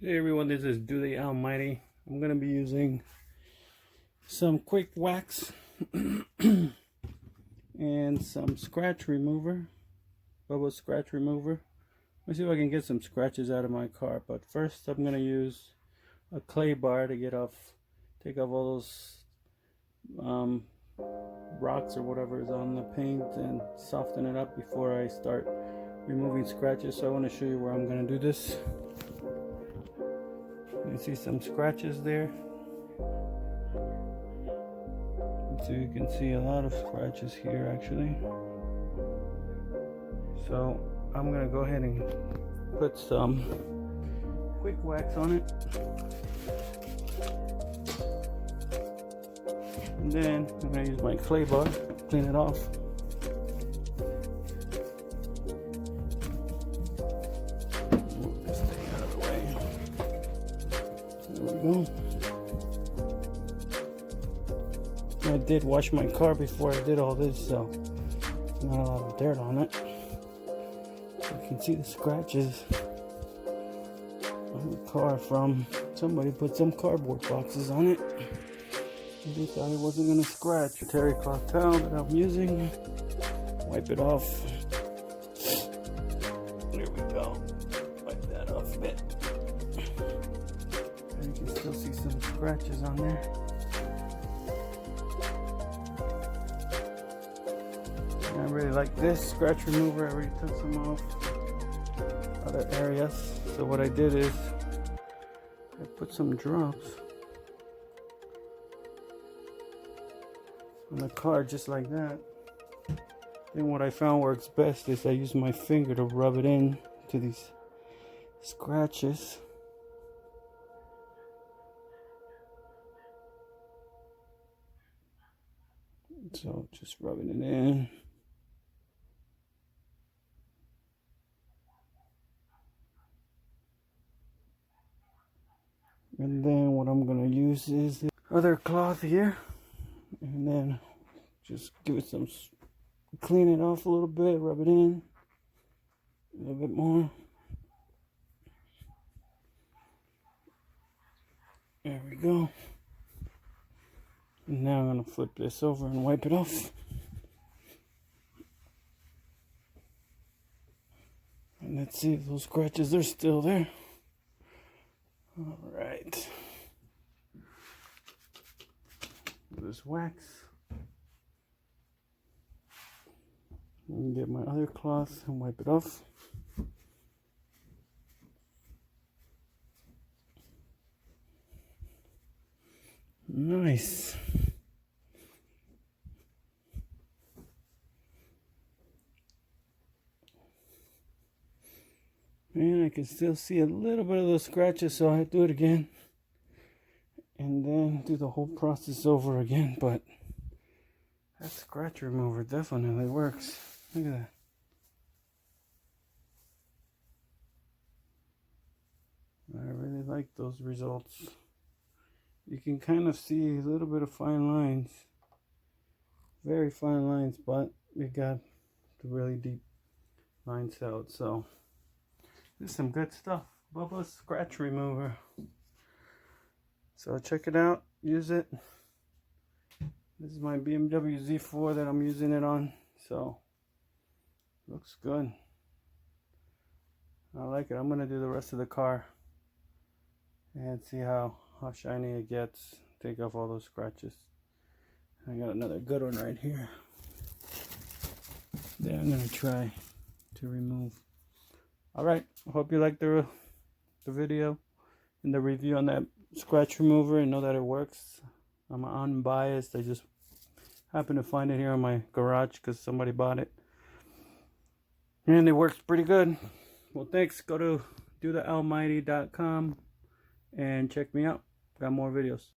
Hey everyone, this is Do the Almighty. I'm going to be using some quick wax and some scratch remover, Bubbas Scratch Remover. Let's see if I can get some scratches out of my car. But first I'm going to use a clay bar to take off all those rocks or whatever is on the paint and soften it up before I start removing scratches. So I want to show you where I'm going to do this. You can see some scratches there. So you can see a lot of scratches here actually. So I'm going to go ahead and put some quick wax on it. And then I'm going to use my clay bar to clean it off. Move this thing out of the way. There we go. I did wash my car before I did all this, so not a lot of dirt on it. You can see the scratches on the car from somebody put some cardboard boxes on it. They thought it wasn't going to scratch. Terry cloth towel that I'm using. Wipe it off. There we go. Wipe that off a bit. And you can still see some scratches on there. I really like this scratch remover. I already took some off other areas. So what I did is I put some drops on the car just like that. Then what I found works best is I use my finger to rub it in to these scratches. So just rubbing it in. And then what I'm going to use is the other cloth here. And then just give it some, clean it off a little bit, rub it in a little bit more. There we go. And now I'm going to flip this over and wipe it off. And let's see if those scratches are still there. Alright. This wax. And get my other cloth and wipe it off. Nice. Man, I can still see a little bit of those scratches, so I do it again. And then do the whole process over again, but that scratch remover definitely works. Look at that. I really like those results. You can kind of see a little bit of fine lines. Very fine lines, but we got the really deep lines out. So this is some good stuff. Bubbas Scratch Remover. So check it out, use it. This is my BMW Z4 that I'm using it on, so looks good. I like it. I'm gonna do the rest of the car and see how shiny it gets. Take off all those scratches. I got another good one right here that I'm gonna try to remove. All right, I hope you liked the video and the review on that scratch remover and know that it works. I'm unbiased. I just happened to find it here in my garage because somebody bought it. And it works pretty good. Well, thanks. Go to dothealmighty.com and check me out. Got more videos.